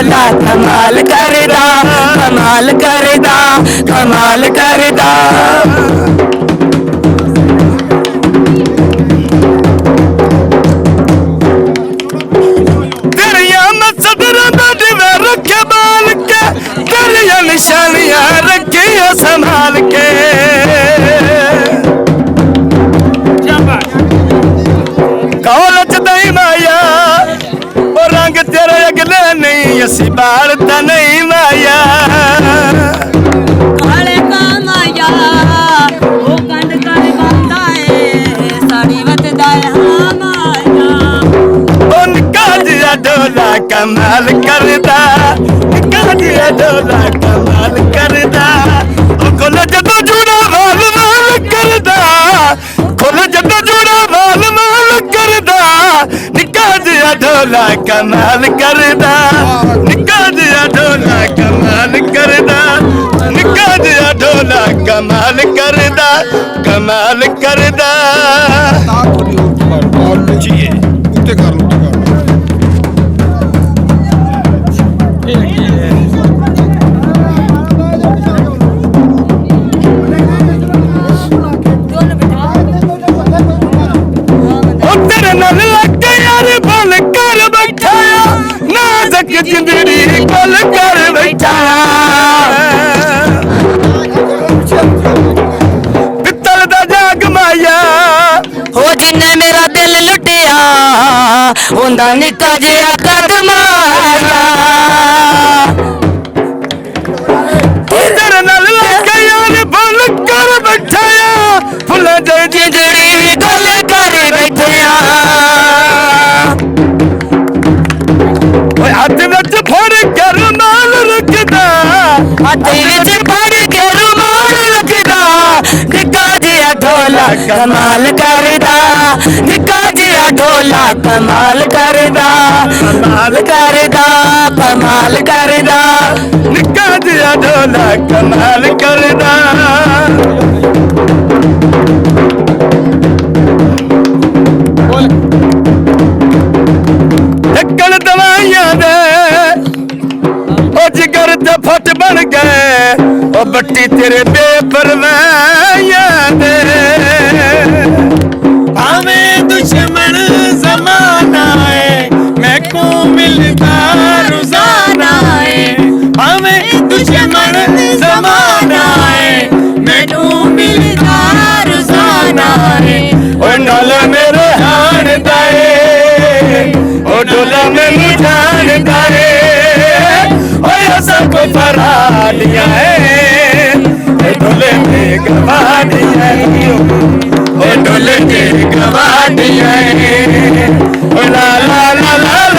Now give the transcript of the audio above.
ढोला कमाल करदा कमाल करदा कमाल करदा निशानियां रखियो संभाल के कौलच दई माया और रंग तेरे अगले नहीं असी बालता नहीं माया काले का माया वो कंड कर बंदा है साड़ी वतदा है हाँ माया उनका जिया ढोला कमाल करदा जिया ढोला कमाल करदा खुल जदों जूड़ा वाल वाल करदा खुल जदों जूड़ा वाल वाल करदा निक्का जिया ढोला कमाल करदा निक्का जिया ढोला कमाल करदा निक्का जिया ढोला कमाल करदा कमाल करदा जी उत्ते कर लो जिंदड़ी कल कर बैठा पित्तल दा जाग माया हो जिन्ने मेरा दिल लुटिया हुंदा निक्का जिहा कद माया तेरे नाल लग यार बल कर बैठाया फुल दे जिंदड़ी कल कर बैठा हथ विच फड़ के रुमाल रखदा हथ विच फड़ के रुमाल रखदा निक्का जिहा ढोला कमाल करदा निक्का जिहा ढोला कमाल करदा कमाल करदा कमाल करदा निक्का जिहा ढोला कमाल करदा ढक्कन दवाइयां दे ओ जिगर ते फट बन गए ओ बट्टी तेरे बेपरवाहियां दे भावें दुश्मन ज़माना है मैं को मिलता रोज़ाना है भावें दुश्मन ज़माना है मैं को मिलता रोज़ाना है ओ नाल मेरे हान दाए ओ ढोला मैनू जानदा है ओ सब फरा लिया है ढोले में गवा दिया है ओ ढोले में गवा दिया है ओ ला ला ला ला